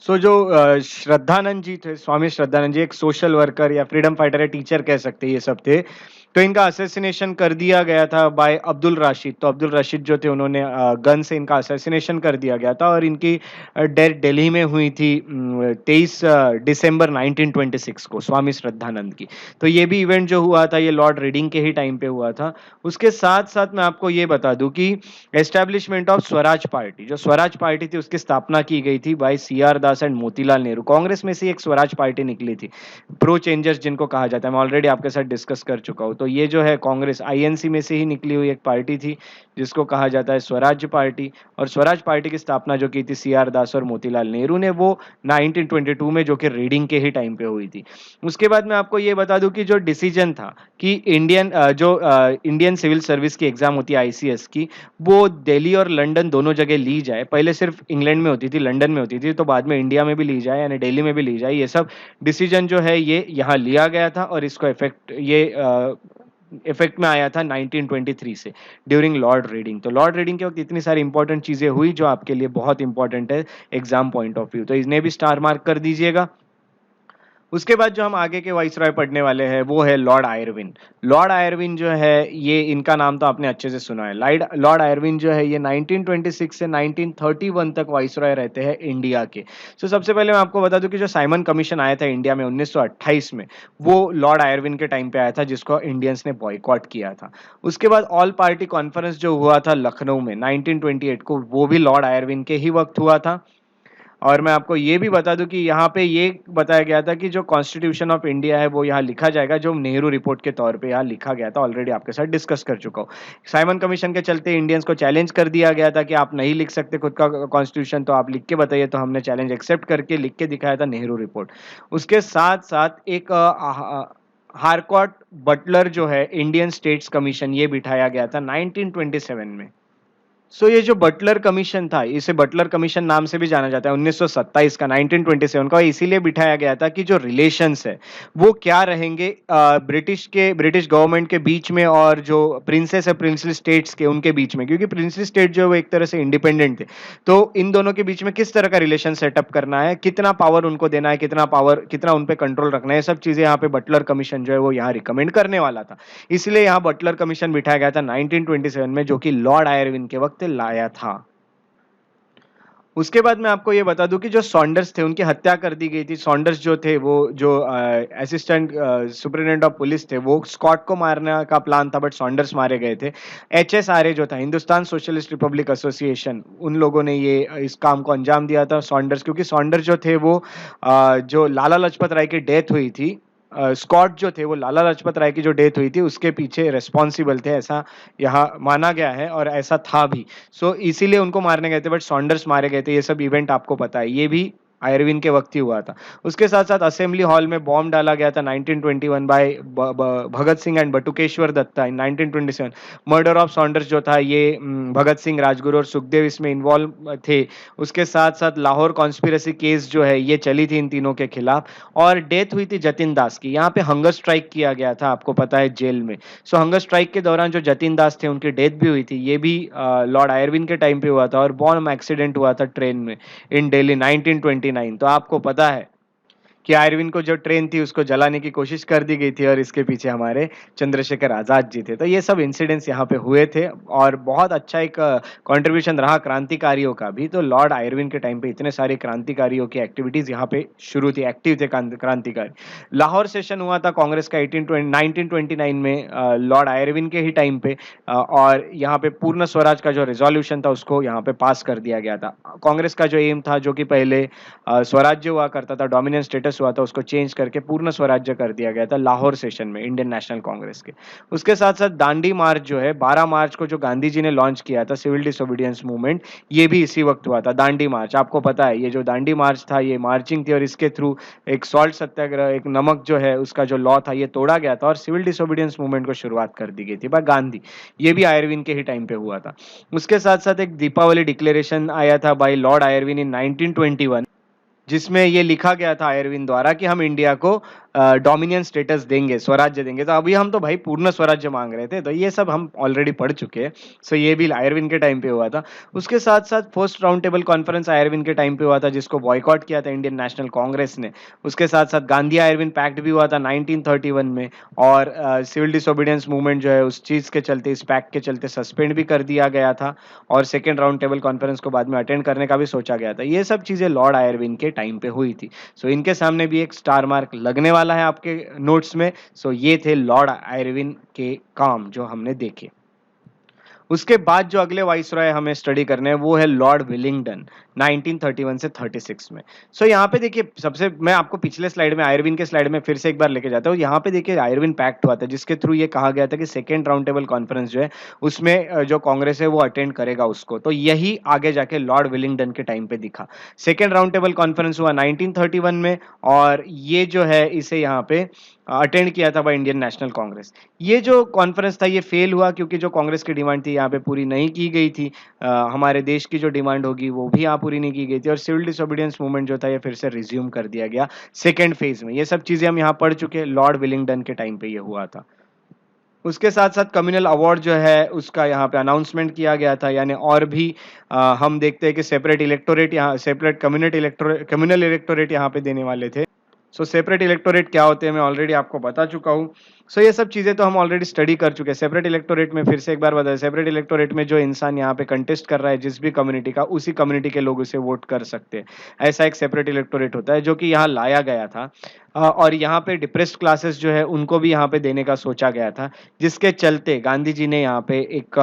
जो श्रद्धानंद जी थे, स्वामी श्रद्धानंद जी एक सोशल वर्कर या फ्रीडम फाइटर या टीचर कह सकते हैं, ये सब थे। तो इनका असेसिनेशन कर दिया गया था बाय अब्दुल राशिद। तो अब्दुल राशिद जो थे उन्होंने गन से इनका असेसिनेशन कर दिया गया था और इनकी डेथ दिल्ली में हुई थी 23 दिसंबर 1926 को, स्वामी श्रद्धानंद की। तो ये भी इवेंट जो हुआ था ये लॉर्ड रीडिंग के ही टाइम पे हुआ था। उसके साथ साथ मैं आपको ये बता दूं कि एस्टेब्लिशमेंट ऑफ स्वराज पार्टी, जो स्वराज पार्टी थी उसकी स्थापना की गई थी by CR Das and Motilal Nehru. Congress में से एक स्वराज पार्टी निकली थी, प्रो चेंजर्स जिनको कहा जाता है, मैं ऑलरेडी आपके साथ डिस्कस कर चुका हूँ। तो ये जो है कांग्रेस आईएनसी में से ही निकली हुई एक पार्टी थी जिसको कहा जाता है स्वराज पार्टी। और स्वराज पार्टी की स्थापना जो की थी सीआर दास और मोतीलाल नेहरू ने, वो 1922 में, जो कि रीडिंग के ही टाइम पे हुई थी। उसके बाद मैं आपको ये बता दूं कि जो डिसीजन था कि इंडियन सिविल सर्विस की एग्जाम होती है आईसीएस की, वो दिल्ली और लंदन दोनों जगह ली जाए। पहले सिर्फ इंग्लैंड में होती थी, लंदन में होती थी, तो बाद में इंडिया में भी ली जाए, यानी दिल्ली में भी ली जाए। ये सब डिसीजन जो है ये यहाँ लिया गया था और इसको इफेक्ट में आया था 1923 से, ड्यूरिंग लॉर्ड रीडिंग। तो लॉर्ड रीडिंग के वक्त इतनी सारी इंपॉर्टेंट चीजें हुई जो आपके लिए बहुत इंपॉर्टेंट है एग्जाम पॉइंट ऑफ व्यू। तो इन्हें भी स्टार मार्क कर दीजिएगा। उसके बाद जो हम आगे के वाइसरॉय पढ़ने वाले हैं वो है लॉर्ड आयरविन। लॉर्ड आयरविन जो है ये, इनका नाम तो आपने अच्छे से सुना है। लॉर्ड आयरविन जो है ये 1926 से 1931 तक वाइसरॉय रहते हैं इंडिया के। सबसे पहले मैं आपको बता दूं कि जो साइमन कमीशन आया था इंडिया में 1928 में, वो लॉर्ड आयरविन के टाइम पे आया था, जिसको इंडियंस ने बॉयकॉट किया था। उसके बाद ऑल पार्टी कॉन्फ्रेंस जो हुआ था लखनऊ में 1928 को, वो भी लॉर्ड आयरविन के ही वक्त हुआ था। और मैं आपको ये भी बता दूं कि यहाँ पे ये बताया गया था कि जो कॉन्स्टिट्यूशन ऑफ इंडिया है वो यहाँ लिखा जाएगा, जो नेहरू रिपोर्ट के तौर पे यहाँ लिखा गया था, ऑलरेडी आपके साथ डिस्कस कर चुका हूँ। साइमन कमीशन के चलते इंडियंस को चैलेंज कर दिया गया था कि आप नहीं लिख सकते खुद का कॉन्स्टिट्यूशन, तो आप लिख के बताइए। तो हमने चैलेंज एक्सेप्ट करके लिख के दिखाया था नेहरू रिपोर्ट। उसके साथ साथ एक हारकॉट बटलर जो है इंडियन स्टेट्स कमीशन, ये बिठाया गया था 1927 में। सो ये जो बटलर कमीशन था, इसे बटलर कमीशन नाम से भी जाना जाता है, 1927 का, 1927 का, इसीलिए बिठाया गया था कि जो रिलेशंस है वो क्या रहेंगे ब्रिटिश गवर्नमेंट के बीच में और जो प्रिंसेस है प्रिंसली स्टेट्स के उनके बीच में, क्योंकि प्रिंसली स्टेट जो है वो एक तरह से इंडिपेंडेंट थे। तो इन दोनों के बीच में किस तरह का रिलेशन सेटअप करना है, कितना पावर उनको देना है, कितना उन पे कंट्रोल रखना है, ये सब चीजें यहाँ पे बटलर कमीशन जो है वो यहाँ रिकमेंड करने वाला था। इसलिए यहाँ बटलर कमीशन बिठाया गया था 1927 में, जो कि लॉर्ड आयरविन के वक्त लाया था। उसके बाद मैं आपको ये बता दूं कि जो सॉन्डर्स थे उनकी हत्या कर दी गई थी। सॉन्डर्स जो थे वो जो असिस्टेंट सुपरिटेंडेंट ऑफ पुलिस थे, वो स्कॉट को मारने का प्लान था बट सॉन्डर्स मारे गए थे। HSRA जो था, हिंदुस्तान सोशलिस्ट रिपब्लिक एसोसिएशन, उन लोगों ने ये इस काम को अंजाम दिया था सॉन्डर्स, क्योंकि सॉन्डर्स जो थे वो जो लाला लाजपत राय की डेथ हुई थी, स्कॉट जो थे वो लाला लाजपत राय की जो डेथ हुई थी उसके पीछे रेस्पॉन्सिबल थे, ऐसा यहाँ माना गया है और ऐसा था भी। सो इसीलिए उनको मारने गए थे बट सॉन्डर्स मारे गए थे। ये सब इवेंट आपको पता है, ये भी आयरविन के वक्त ही हुआ था। उसके साथ साथ असेंबली हॉल में बॉम्ब डाला गया था 1921 by Bhagat Singh and Batukeshwar Dutta in 1927। Murder of Saunders जो था ये भगत सिंह, राजगुरु और सुखदेव इसमें इन्वॉल्व थे। उसके साथ साथ लाहौर कॉन्स्पिरेसी केस जो है ये चली थी इन तीनों के खिलाफ, और डेथ हुई थी जतिन दास की। यहाँ पे हंगर स्ट्राइक किया गया था, आपको पता है, जेल में। सो हंगर स्ट्राइक के दौरान जो जतिन दास थे उनकी डेथ भी हुई थी। ये भी लॉर्ड आयरविन के टाइम पे हुआ था, और बॉम्ब एक्सीडेंट हुआ था ट्रेन में इन दिल्ली 1929। तो आपको पता है कि आयरविन को जो ट्रेन थी उसको जलाने की कोशिश कर दी गई थी, और इसके पीछे हमारे चंद्रशेखर आजाद जी थे। तो ये सब इंसिडेंट्स यहाँ पे हुए थे, और बहुत अच्छा एक कंट्रीब्यूशन रहा क्रांतिकारियों का भी। तो लॉर्ड आयरविन के टाइम पे इतने सारे क्रांतिकारियों की एक्टिविटीज यहाँ पे शुरू थी, एक्टिव थे क्रांतिकारी। लाहौर सेशन हुआ था कांग्रेस का 1929 में, लॉर्ड आयरविन के ही टाइम पे, और यहाँ पे पूर्ण स्वराज का जो रिजोल्यूशन था उसको यहाँ पे पास कर दिया गया था। कांग्रेस का जो एम था, जो कि पहले स्वराज्य हुआ करता था, डोमिनेंट स्टेटस हुआ था, उसको चेंज करके पूर्ण स्वराज्य कर दिया गया था लाहौर सेशन में इंडियन नेशनल कांग्रेस के। उसके साथ साथ दांडी मार्च जो है 12 मार्च को, जो गांधी जी ने लॉन्च किया था, सिविल डिसोबीडियंस मूवमेंट, ये भी इसी वक्त हुआ था। दांडी मार्च आपको पता है, ये जो दांडी मार्च था ये मार्चिंग थी, और इसके थ्रू एक सॉल्ट सत्याग्रह, एक नमक जो है उसका जो लॉ था ये तोड़ा गया था, और सिविल डिसोबीडियंस मूवमेंट को शुरुआत कर दी गई थी बाय गांधी। ये भी आयरविन के ही टाइम पे हुआ था। उसके साथ साथ एक दीपावली डिक्लेरेशन आया था बाय लॉर्ड आयरविन इन 1921, जिसमें ये लिखा गया था आयरविन द्वारा कि हम इंडिया को डोमिनियन स्टेटस देंगे, स्वराज्य देंगे। तो अभी हम तो भाई पूर्ण स्वराज्य मांग रहे थे, तो ये सब हम ऑलरेडी पढ़ चुके हैं। सो ये भी आयरविन के टाइम पे हुआ था। उसके साथ साथ first round table conference Irving के टाइम पे हुआ था, जिसको बॉयकॉट किया था इंडियन नेशनल कांग्रेस ने। उसके साथ साथ गांधी आयरविन पैक्ट भी हुआ था 1931 में, और सिविल डिसोबीडियंस मूवमेंट जो है उस चीज के चलते, इस पैक्ट के चलते सस्पेंड भी कर दिया गया था, और सेकेंड राउंड टेबल कॉन्फ्रेंस को बाद में अटेंड करने का भी सोचा गया था। ये सब चीजें लॉर्ड आयरविन के टाइम पे हुई थी। सो इनके सामने भी एक स्टार मार्क लगने वाला है आपके नोट्स में। सो ये थे लॉर्ड आयरविन के काम जो हमने देखे। उसके बाद जो अगले वाइसरॉय हमें स्टडी करने हैं वो है लॉर्ड विलिंगडन, 1931 से 36 में। सो यहाँ पे देखिए, सबसे मैं आपको पिछले स्लाइड में, आयरविन के स्लाइड में फिर से एक बार लेके जाता हूँ। यहाँ पे देखिए आयरविन पैक्ट हुआ था, जिसके थ्रू ये कहा गया था कि सेकेंड राउंड टेबल कॉन्फ्रेंस जो है उसमें जो कांग्रेस है वो अटेंड करेगा उसको। तो यही आगे जाके लॉर्ड विलिंगडन के टाइम पे दिखा। सेकेंड राउंड टेबल कॉन्फ्रेंस हुआ 1931 में, और ये जो है इसे यहाँ पे अटेंड किया था बाय इंडियन नेशनल कांग्रेस। ये जो कॉन्फ्रेंस था ये फेल हुआ, क्योंकि जो कांग्रेस की डिमांड थी यहाँ पे पूरी नहीं की गई थी। हमारे देश की जो डिमांड होगी वो भी यहाँ पूरी नहीं की गई थी, और सिविल डिसोबीडियंस मूवमेंट जो था ये फिर से रिज्यूम कर दिया गया सेकेंड फेज में। ये सब चीजें हम यहाँ पढ़ चुके हैं, लॉर्ड विलिंगडन के टाइम पे ये हुआ था। उसके साथ साथ कम्युनल अवार्ड जो है उसका यहाँ पे अनाउंसमेंट किया गया था, यानी और भी हम देखते हैं कि सेपरेट इलेक्टोरेट, यहाँ सेपरेट कम्युनल इलेक्टोरेट यहाँ पे देने वाले थे। सो सेपरेट इलेक्टोरेट क्या होते हैं मैं ऑलरेडी आपको बता चुका हूँ। सो ये सब चीज़ें तो हम ऑलरेडी स्टडी कर चुके हैं। सेपरेट इलेक्टोरेट में फिर से एक बार बताया, सेपरेट इलेक्टोरेट में जो इंसान यहाँ पे कंटेस्ट कर रहा है जिस भी कम्युनिटी का, उसी कम्युनिटी के लोग उसे वोट कर सकते हैं। ऐसा एक सेपरेट इलेक्टोरेट होता है जो कि यहाँ लाया गया था। और यहाँ पे डिप्रेस्ड क्लासेस जो है उनको भी यहाँ पे देने का सोचा गया था, जिसके चलते गांधी जी ने यहाँ पे एक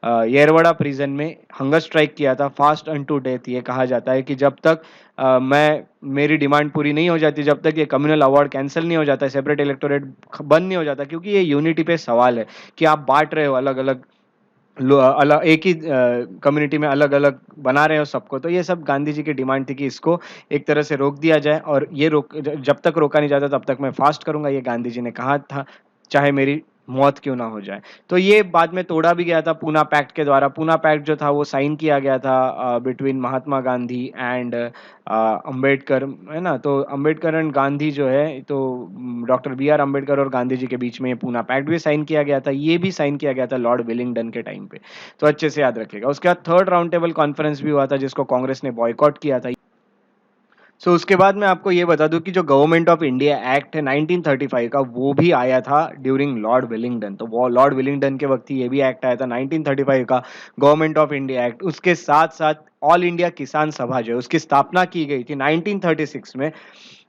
येरवड़ा प्रिजन में हंगर स्ट्राइक किया था, फास्ट अनटू डेथ। ये कहा जाता है कि जब तक मैं मेरी डिमांड पूरी नहीं हो जाती, जब तक ये कम्युनल अवार्ड कैंसिल नहीं हो जाता है, सेपरेट इलेक्टोरेट बंद नहीं हो जाता, क्योंकि ये यूनिटी पे सवाल है कि आप बांट रहे हो अलग अलग अलग एक ही कम्युनिटी में अलग अलग बना रहे हो सबको। तो ये सब गांधी जी की डिमांड थी कि इसको एक तरह से रोक दिया जाए, और ये रोक जब तक रोका नहीं जाता तब तक मैं फास्ट करूंगा, ये गांधी जी ने कहा था, चाहे मेरी मौत क्यों ना हो जाए। तो ये बाद में तोड़ा भी गया था पूना पैक्ट के द्वारा। पूना पैक्ट जो था वो साइन किया गया था बिटवीन महात्मा गांधी एंड अंबेडकर, है ना। तो अंबेडकर एंड गांधी जो है, तो डॉक्टर बी आर अंबेडकर और गांधी जी के बीच में ये पूना पैक्ट भी साइन किया गया था। ये भी साइन किया गया था लॉर्ड विलिंगडन के टाइम पे। तो अच्छे से याद रखिएगा। उसके बाद थर्ड राउंड टेबल कॉन्फ्रेंस भी हुआ था, जिसको कांग्रेस ने बॉयकॉट किया था। उसके बाद मैं आपको ये बता दूं कि जो गवर्नमेंट ऑफ इंडिया एक्ट है 1935 का, वो भी आया था ड्यूरिंग लॉर्ड विलिंगडन। तो वो लॉर्ड विलिंगडन के वक्त ही ये भी एक्ट आया था 1935 का, गवर्नमेंट ऑफ इंडिया एक्ट। उसके साथ साथ ऑल इंडिया किसान सभा जो है उसकी स्थापना की गई थी 1936 में।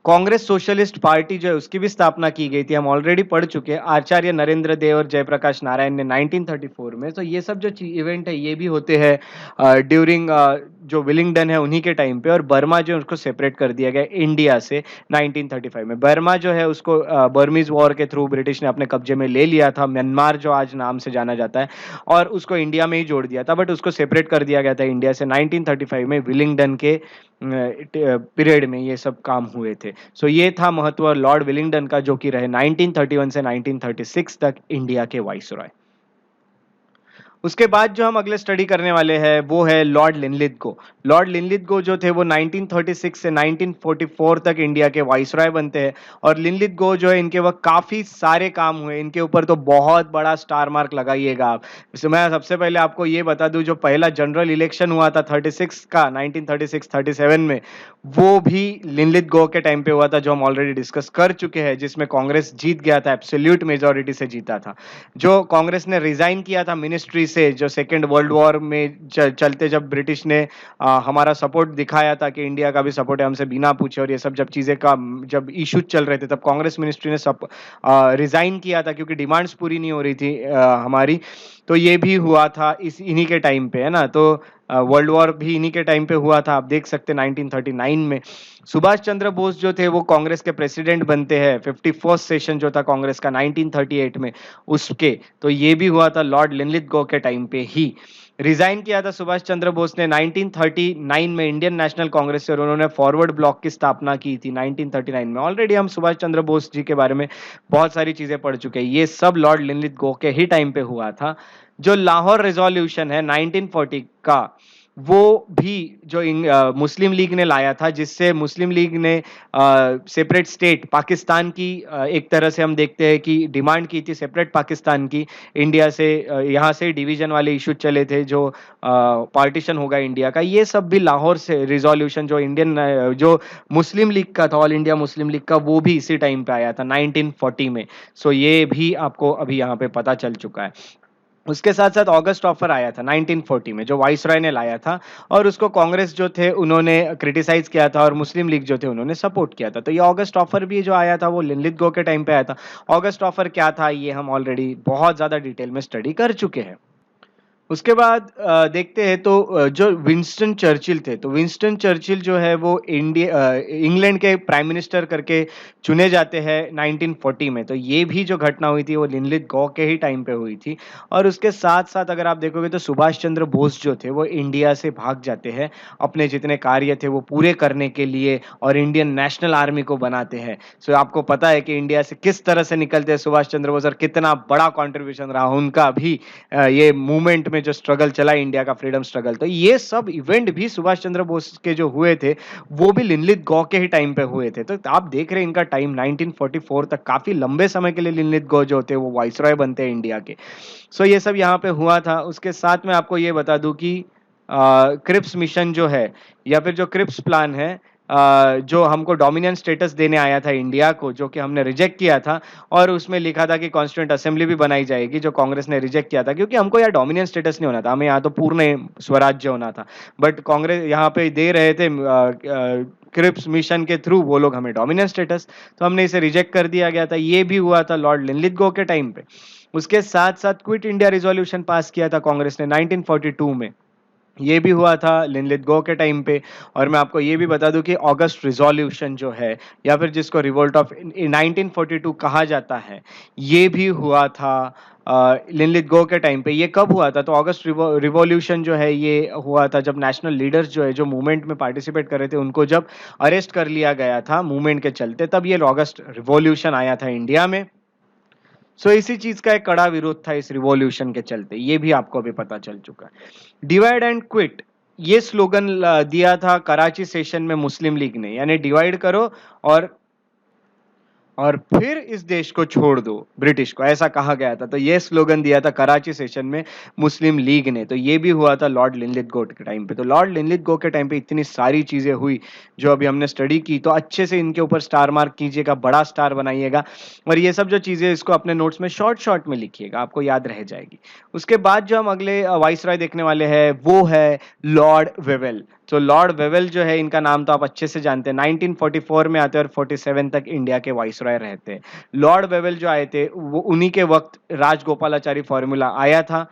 कांग्रेस सोशलिस्ट पार्टी जो है उसकी भी स्थापना की गई थी, हम ऑलरेडी पढ़ चुके हैं, आचार्य नरेंद्र देव और जयप्रकाश नारायण ने 1934 में। तो ये सब जो इवेंट है ये भी होते हैं ड्यूरिंग जो विलिंगडन है उन्हीं के टाइम पे। और बर्मा जो है उसको सेपरेट कर दिया गया इंडिया से 1935 में। बर्मा जो है उसको बर्मीज वॉर के थ्रू ब्रिटिश ने अपने कब्जे में ले लिया था, म्यांमार जो आज नाम से जाना जाता है, और उसको इंडिया में ही जोड़ दिया था। बट उसको सेपरेट कर दिया गया था इंडिया से 1935 में, विलिंगडन के पीरियड में ये सब काम हुए थे। ये था महत्व लॉर्ड विलिंगडन का, जो कि रहे 1931 से 1936 तक इंडिया के वाइसरॉय। उसके बाद जो हम अगले स्टडी करने वाले हैं वो है लॉर्ड लिनलिथगो। लॉर्ड लिनलिथगो जो थे वो 1936 से 1944 तक इंडिया के वाइसरॉय बनते हैं। और लिनलिथगो जो है इनके वक्त काफी सारे काम हुए, इनके ऊपर तो बहुत बड़ा स्टार मार्क लगाइएगा आप। मैं सबसे पहले आपको ये बता दूं, जो पहला जनरल इलेक्शन हुआ था 36 का 1936-37 में, वो भी लिनलिथगो के टाइम पे हुआ था, जो हम ऑलरेडी डिस्कस कर चुके हैं, जिसमें कांग्रेस जीत गया था, एब्सोल्यूट मेजोरिटी से जीता था। जो कांग्रेस ने रिजाइन किया था मिनिस्ट्री से, जो सेकेंड वर्ल्ड वॉर में चलते जब ब्रिटिश ने हमारा सपोर्ट दिखाया था कि इंडिया का भी सपोर्ट है हमसे बिना पूछे, और ये सब जब चीजें का जब इशू चल रहे थे, तब कांग्रेस मिनिस्ट्री ने सब रिजाइन किया था, क्योंकि डिमांड्स पूरी नहीं हो रही थी हमारी। तो ये भी हुआ था इस इन्हीं के टाइम पे, है ना। तो वर्ल्ड वॉर भी इन्हीं के टाइम पे हुआ था, आप देख सकते हैं 1939 में। सुभाष चंद्र बोस जो थे वो कांग्रेस के प्रेसिडेंट बनते हैं, 51st सेशन जो था कांग्रेस का 1938 में, उसके। तो ये भी हुआ था लॉर्ड लिनलिथगो के टाइम पे ही। रिजाइन किया था सुभाष चंद्र बोस ने 1939 में इंडियन नेशनल कांग्रेस से, और उन्होंने फॉरवर्ड ब्लॉक की स्थापना की थी 1939 में। ऑलरेडी हम सुभाष चंद्र बोस जी के बारे में बहुत सारी चीजें पढ़ चुके हैं, ये सब लॉर्ड लिनलिथगो के ही टाइम पे हुआ था। जो लाहौर रेजोल्यूशन है 1940 का, वो भी जो मुस्लिम लीग ने लाया था, जिससे मुस्लिम लीग ने सेपरेट स्टेट पाकिस्तान की एक तरह से हम देखते हैं कि डिमांड की थी, सेपरेट पाकिस्तान की इंडिया से। यहाँ से डिवीजन वाले इशू चले थे, जो पार्टीशन होगा इंडिया का, ये सब भी लाहौर से रिजोल्यूशन जो इंडियन जो मुस्लिम लीग का था, ऑल इंडिया मुस्लिम लीग का, वो भी इसी टाइम पे आया था 1940 में। ये भी आपको अभी यहाँ पे पता चल चुका है। उसके साथ साथ ऑगस्ट ऑफर आया था 1940 में, जो वाइसरॉय ने लाया था, और उसको कांग्रेस जो थे उन्होंने क्रिटिसाइज किया था, और मुस्लिम लीग जो थे उन्होंने सपोर्ट किया था। तो ये ऑगस्ट ऑफर भी जो आया था वो लिनलिथगो के टाइम पे आया था। ऑगस्ट ऑफर क्या था ये हम ऑलरेडी बहुत ज्यादा डिटेल में स्टडी कर चुके हैं। उसके बाद देखते हैं तो जो विंस्टन चर्चिल थे, तो विंस्टन चर्चिल जो है वो इंग्लैंड के प्राइम मिनिस्टर करके चुने जाते हैं 1940 में। तो ये भी जो घटना हुई थी वो लिनलिथगो के ही टाइम पे हुई थी। और उसके साथ साथ अगर आप देखोगे तो सुभाष चंद्र बोस जो थे वो इंडिया से भाग जाते हैं, अपने जितने कार्य थे वो पूरे करने के लिए, और इंडियन नेशनल आर्मी को बनाते हैं। आपको पता है कि इंडिया से किस तरह से निकलते हैं सुभाष चंद्र बोस, और कितना बड़ा कॉन्ट्रीब्यूशन रहा उनका भी ये मूवमेंट में, जो स्ट्रगल चला इंडिया का, फ्रीडम स्ट्रगल। तो ये सब इवेंट भी सुभाष चंद्र बोस के जो हुए थे वो भी लिनलिथगो के ही टाइम पे हुए थे। तो आप देख रहे हैं इनका टाइम 1944 तक, काफी लंबे समय के लिए लिनलिथगो जो थे वो वाइसरॉय बनते हैं इंडिया के। ये सब यहाँ पे हुआ था। उसके साथ में आपको ये बता दूं कि क्रिप्स मिशन जो है, या फिर जो क्रिप्स प्लान है, जो हमको डोमिनियन स्टेटस देने आया था इंडिया को, जो कि हमने रिजेक्ट किया था, और उसमें लिखा था कि कॉन्स्टिट्यूंट असेंबली भी बनाई जाएगी, जो कांग्रेस ने रिजेक्ट किया था, क्योंकि हमको यहाँ डोमिनियन स्टेटस नहीं होना था, हमें यहाँ तो पूर्ण स्वराज्य होना था। बट कांग्रेस यहाँ पे दे रहे थे क्रिप्स मिशन के थ्रू वो लोग हमें डोमिनियन स्टेटस, तो हमने इसे रिजेक्ट कर दिया गया था। ये भी हुआ था लॉर्ड लिनलिथगो के टाइम पे। उसके साथ साथ क्विट इंडिया रिजोल्यूशन पास किया था कांग्रेस ने 1942 में। ये भी हुआ था लिनलिथगो के टाइम पे। और मैं आपको ये भी बता दूं कि अगस्त रिजोल्यूशन जो है, या फिर जिसको रिवोल्ट ऑफ 1942 कहा जाता है, ये भी हुआ था लिनलिथगो के टाइम पे। ये कब हुआ था? तो अगस्त रिवॉल्यूशन जो है ये हुआ था जब नेशनल लीडर्स जो है, जो मूवमेंट में पार्टिसिपेट कर रहे थे, उनको जब अरेस्ट कर लिया गया था मूवमेंट के चलते, तब ये अगस्त रिवॉल्यूशन आया था इंडिया में। सो इसी चीज का एक कड़ा विरोध था इस रिवॉल्यूशन के चलते, ये भी आपको अभी पता चल चुका है। डिवाइड एंड क्विट, ये स्लोगन दिया था कराची सेशन में मुस्लिम लीग ने, यानी डिवाइड करो और फिर इस देश को छोड़ दो ब्रिटिश को, ऐसा कहा गया था। तो ये स्लोगन दिया था कराची सेशन में मुस्लिम लीग ने। तो ये भी हुआ था लॉर्ड लिनलिथगो के टाइम पे। तो लॉर्ड लिनलिथगो के टाइम पे इतनी सारी चीजें हुई जो अभी हमने स्टडी की, तो अच्छे से इनके ऊपर स्टार मार्क कीजिएगा, बड़ा स्टार बनाइएगा, और ये सब जो चीजें इसको अपने नोट्स में शॉर्ट शॉर्ट में लिखिएगा, आपको याद रह जाएगी। उसके बाद जो हम अगले वाइसरॉय देखने वाले हैं वो है लॉर्ड वेवेल। तो लॉर्ड वेवेल जो है, इनका नाम तो आप अच्छे से जानते हैं, 1944 में आते हैं और 47 तक इंडिया के वाइसरॉय रहते हैं। लॉर्ड वेवेल जो आए थे वो उन्हीं के वक्त राजगोपालाचारी फॉर्मूला आया था।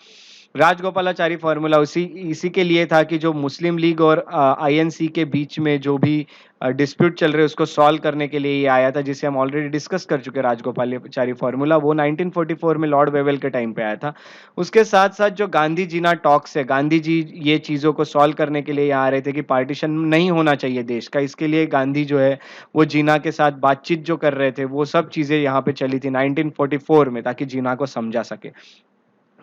राजगोपालाचारी फॉर्मूला उसी इसी के लिए था कि जो मुस्लिम लीग और आईएनसी के बीच में जो भी डिस्प्यूट चल रहे उसको सॉल्व करने के लिए ये आया था, जिसे हम ऑलरेडी डिस्कस कर चुके हैं। राजगोपालाचारी फॉर्मूला वो 1944 में लॉर्ड वेवेल के टाइम पे आया था। उसके साथ साथ जो गांधी जीना टॉक्स है, गांधी जी ये चीज़ों को सॉल्व करने के लिए यहाँ आ रहे थे कि पार्टीशन नहीं होना चाहिए देश का, इसके लिए गांधी जो है वो जीना के साथ बातचीत जो कर रहे थे, वो सब चीज़ें यहाँ पे चली थी 1944 में, ताकि जीना को समझा सके।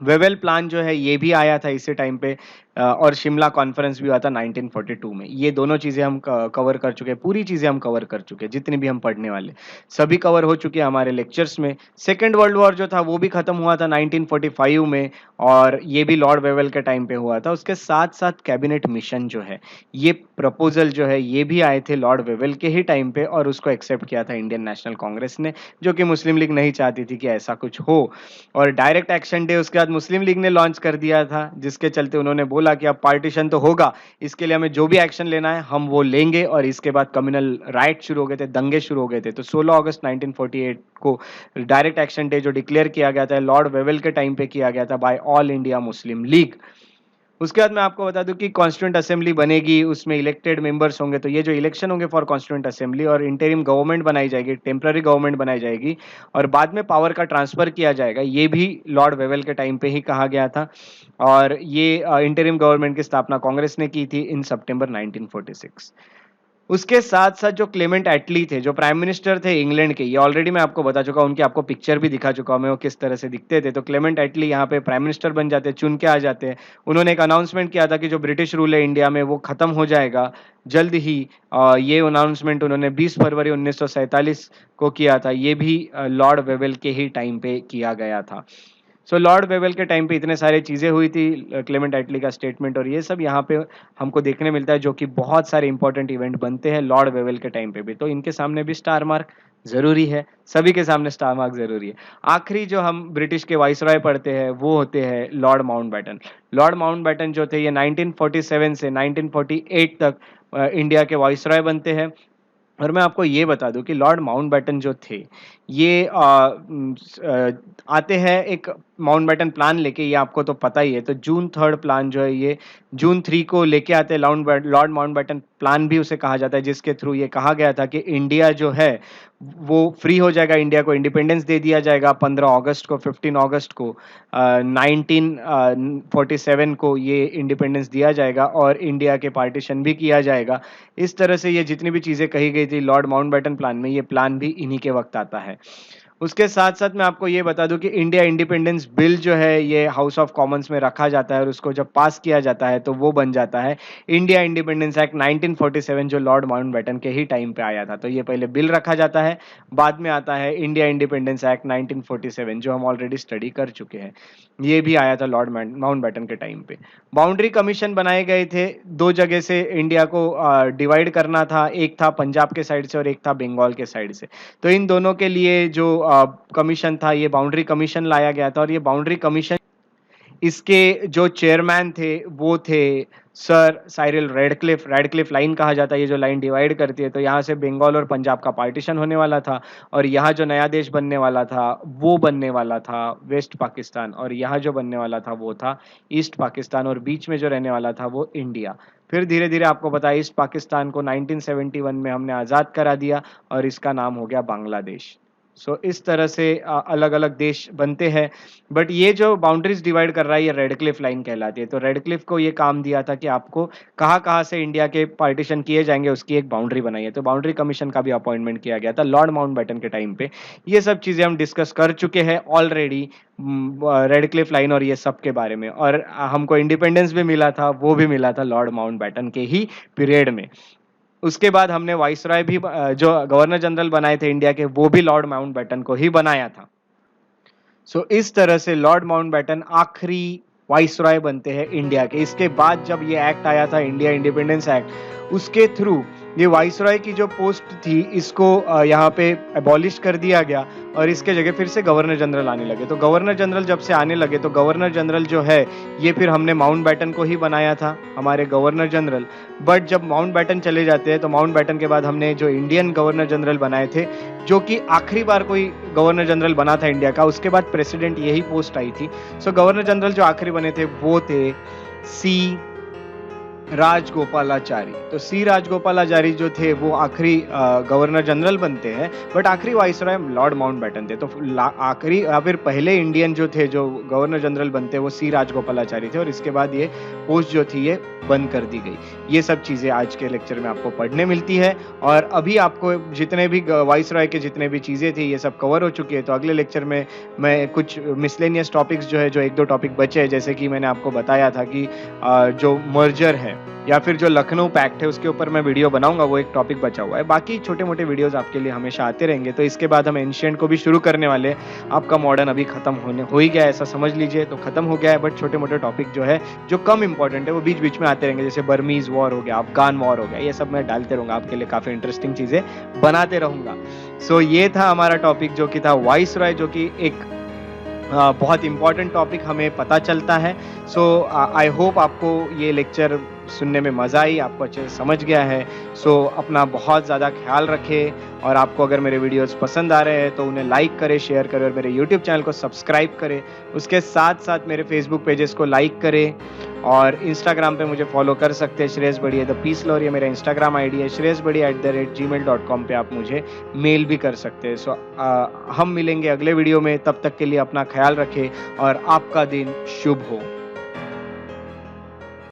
वेवेल प्लान जो है ये भी आया था इसी टाइम पे, और शिमला कॉन्फ्रेंस भी हुआ था 1942 में। ये दोनों चीज़ें हम कवर कर चुके हैं, पूरी चीज़ें हम कवर कर चुके हैं, जितनी भी हम पढ़ने वाले सभी कवर हो चुके हैं हमारे लेक्चर्स में। सेकेंड वर्ल्ड वॉर जो था वो भी खत्म हुआ था 1945 में, और ये भी लॉर्ड वेवेल के टाइम पे हुआ था। उसके साथ साथ कैबिनेट मिशन जो है, ये प्रपोजल जो है ये भी आए थे लॉर्ड वेवेल के ही टाइम पे, और उसको एक्सेप्ट किया था इंडियन नेशनल कांग्रेस ने, जो कि मुस्लिम लीग नहीं चाहती थी कि ऐसा कुछ हो। और डायरेक्ट एक्शन डे उसके बाद मुस्लिम लीग ने लॉन्च कर दिया था, जिसके चलते उन्होंने बोला कि अब पार्टीशन तो होगा, इसके लिए हमें जो भी एक्शन लेना है हम वो लेंगे। और इसके बाद कम्युनल राइट शुरू हो गए थे, दंगे शुरू हो गए थे। तो 16 अगस्त 1948 को डायरेक्ट एक्शन डे जो डिक्लेयर किया गया था लॉर्ड वेवेल के टाइम पे किया गया था by All India Muslim League. उसके बाद मैं आपको बता दूं कि कॉन्स्टिट्यूंट असेंबली बनेगी, उसमें इलेक्टेड मेंबर्स होंगे। तो ये जो इलेक्शन होंगे फॉर कॉन्स्टिट्यूंट असेंबली, और इंटरिम गवर्नमेंट बनाई जाएगी, टेम्पररी गवर्नमेंट बनाई जाएगी, और बाद में पावर का ट्रांसफर किया जाएगा, ये भी लॉर्ड वेवेल के टाइम पे ही कहा गया था। और ये इंटरिम गवर्नमेंट की स्थापना कांग्रेस ने की थी इन सितंबर 1946। उसके साथ साथ जो क्लेमेंट एटली थे, जो प्राइम मिनिस्टर थे इंग्लैंड के, ये ऑलरेडी मैं आपको बता चुका हूं, उनकी आपको पिक्चर भी दिखा चुका हूं मैं, वो किस तरह से दिखते थे। तो क्लेमेंट एटली यहाँ पे प्राइम मिनिस्टर बन जाते हैं, चुन के आ जाते हैं। उन्होंने एक अनाउंसमेंट किया था कि जो ब्रिटिश रूल है इंडिया में वो खत्म हो जाएगा जल्द ही। ये अनाउंसमेंट उन्होंने 20 फरवरी 1947 को किया था। ये भी लॉर्ड वेवेल के ही टाइम पे किया गया था। सो लॉर्ड वेवेल के टाइम पे इतने सारे चीज़ें हुई थी, क्लेमेंट एटली का स्टेटमेंट और ये सब यहाँ पे हमको देखने मिलता है, जो कि बहुत सारे इंपॉर्टेंट इवेंट बनते हैं लॉर्ड वेवेल के टाइम पे भी। तो इनके सामने भी स्टार मार्क जरूरी है, सभी के सामने स्टार मार्क जरूरी है। आखिरी जो हम ब्रिटिश के वाइसरॉय पढ़ते हैं वो होते हैं लॉर्ड माउंटबेटन। लॉर्ड माउंटबेटन जो थे ये 1947 से 1948 तक इंडिया के वाइसरॉय बनते हैं। और मैं आपको ये बता दूं कि लॉर्ड माउंटबेटन जो थे ये आते हैं एक माउंटबेटन प्लान लेके, ये आपको तो पता ही है। तो जून 3 प्लान जो है ये जून 3 को लेके आते हैं। लॉर्ड माउंटबेटन प्लान भी उसे कहा जाता है, जिसके थ्रू ये कहा गया था कि इंडिया जो है वो फ्री हो जाएगा, इंडिया को इंडिपेंडेंस दे दिया जाएगा 15 अगस्त को, 15 अगस्त को 1947 को ये इंडिपेंडेंस दिया जाएगा, और इंडिया के पार्टीशन भी किया जाएगा। इस तरह से ये जितनी भी चीज़ें कही गई थी लॉर्ड माउंटबेटन प्लान में, ये प्लान भी इन्हीं के वक्त आता है। उसके साथ साथ मैं आपको ये बता दूं कि इंडिया इंडिपेंडेंस बिल जो है ये हाउस ऑफ कॉमन्स में रखा जाता है, और उसको जब पास किया जाता है तो वो बन जाता है इंडिया इंडिपेंडेंस एक्ट 1947, जो लॉर्ड माउंटबेटन के ही टाइम पे आया था। तो ये पहले बिल रखा जाता है, बाद में आता है इंडिया इंडिपेंडेंस एक्ट 1947, जो हम ऑलरेडी स्टडी कर चुके हैं। ये भी आया था लॉर्ड माउंटबेटन के टाइम पे। बाउंड्री कमीशन बनाए गए थे, दो जगह से इंडिया को डिवाइड करना था, एक था पंजाब के साइड से और एक था बंगाल के साइड से। तो इन दोनों के लिए जो कमीशन था ये बाउंड्री कमीशन लाया गया था, और ये बाउंड्री कमीशन, इसके जो चेयरमैन थे वो थे सर साइरिल रेडक्लिफ लाइन कहा जाता है, ये जो लाइन डिवाइड करती है। तो यहाँ से बंगाल और पंजाब का पार्टीशन होने वाला था और यहाँ जो नया देश बनने वाला था वो बनने वाला था वेस्ट पाकिस्तान, और यहाँ जो बनने वाला था वो था ईस्ट पाकिस्तान, और बीच में जो रहने वाला था वो इंडिया। फिर धीरे धीरे आपको पता है ईस्ट पाकिस्तान को 1971 में हमने आज़ाद करा दिया और इसका नाम हो गया बांग्लादेश। इस तरह से अलग अलग देश बनते हैं। बट ये जो बाउंड्रीज डिवाइड कर रहा है ये रेडक्लिफ लाइन कहलाती है। तो रेडक्लिफ को ये काम दिया था कि आपको कहाँ कहाँ से इंडिया के पार्टीशन किए जाएंगे उसकी एक बाउंड्री बनाई है। तो बाउंड्री कमीशन का भी अपॉइंटमेंट किया गया था लॉर्ड माउंटबेटन के टाइम पे। ये सब चीज़ें हम डिस्कस कर चुके हैं ऑलरेडी, रेडक्लिफ लाइन और ये सब के बारे में। और हमको इंडिपेंडेंस भी मिला था, वो भी मिला था लॉर्ड माउंटबेटन के ही पीरियड में। उसके बाद हमने वाइसरॉय भी जो गवर्नर जनरल बनाए थे इंडिया के वो भी लॉर्ड माउंटबेटन को ही बनाया था। इस तरह से लॉर्ड माउंटबेटन आखिरी वाइसरॉय बनते हैं इंडिया के। इसके बाद जब ये एक्ट आया था इंडिया इंडिपेंडेंस एक्ट, उसके थ्रू ये वाइसरॉय की जो पोस्ट थी इसको यहाँ पे एबॉलिश कर दिया गया और इसके जगह फिर से गवर्नर जनरल आने लगे। तो गवर्नर जनरल जब से आने लगे तो गवर्नर जनरल जो है ये फिर हमने माउंटबेटन को ही बनाया था हमारे गवर्नर जनरल। बट जब माउंटबेटन चले जाते हैं तो माउंटबेटन के बाद हमने जो इंडियन गवर्नर जनरल बनाए थे, जो कि आखिरी बार कोई गवर्नर जनरल बना था इंडिया का, उसके बाद प्रेसिडेंट यही पोस्ट आई थी। गवर्नर जनरल जो आखिरी बने थे वो थे सी राजगोपालाचारी। तो सी राजगोपालाचारी जो थे वो आखिरी गवर्नर जनरल बनते हैं, बट आखिरी वाइसरॉय लॉर्ड माउंटबेटन थे। तो आखिरी या फिर पहले इंडियन जो थे जो गवर्नर जनरल बनते वो सी राजगोपालाचारी थे, और इसके बाद ये पोस्ट जो थी ये बंद कर दी गई। ये सब चीज़ें आज के लेक्चर में आपको पढ़ने मिलती है, और अभी आपको जितने भी वाइसरॉय के जितने भी चीज़ें थी ये सब कवर हो चुकी है। तो अगले लेक्चर में मैं कुछ मिसलेनियस टॉपिक्स जो है, जो एक दो टॉपिक बचे हैं, जैसे कि मैंने आपको बताया था कि जो मर्जर है या फिर जो लखनऊ पैक्ट है उसके ऊपर मैं वीडियो बनाऊंगा, वो एक टॉपिक बचा हुआ है। बाकी छोटे मोटे वीडियोस आपके लिए हमेशा आते रहेंगे। तो इसके बाद हम एंशिएंट को भी शुरू करने वाले हैं। आपका मॉडर्न अभी खत्म हो ही गया है, ऐसा समझ लीजिए। तो खत्म हो गया है, बट छोटे मोटे टॉपिक जो है जो कम इंपॉर्टेंट है वो बीच बीच में आते रहेंगे, जैसे बर्मीज वॉर हो गया, अफगान वॉर हो गया, ये सब मैं डालते रहूंगा आपके लिए, काफी इंटरेस्टिंग चीजें बनाते रहूंगा। ये था हमारा टॉपिक जो कि था वाइसरॉय, जो कि एक बहुत इंपॉर्टेंट टॉपिक हमें पता चलता है। आई होप आपको ये लेक्चर सुनने में मज़ा आई, आपको अच्छे से समझ गया है। अपना बहुत ज़्यादा ख्याल रखें, और आपको अगर मेरे वीडियोस पसंद आ रहे हैं तो उन्हें लाइक करें, शेयर करें, और मेरे यूट्यूब चैनल को सब्सक्राइब करें। उसके साथ साथ मेरे फेसबुक पेजेस को लाइक करें, और इंस्टाग्राम पे मुझे फॉलो कर सकते हैं, श्रेयस बढ़िया द पीस लवर, ये मेरा इंस्टाग्राम आईडी है। shreyasbadiya@gmail.com पे आप मुझे मेल भी कर सकते हैं। हम मिलेंगे अगले वीडियो में, तब तक के लिए अपना ख्याल रखें और आपका दिन शुभ हो।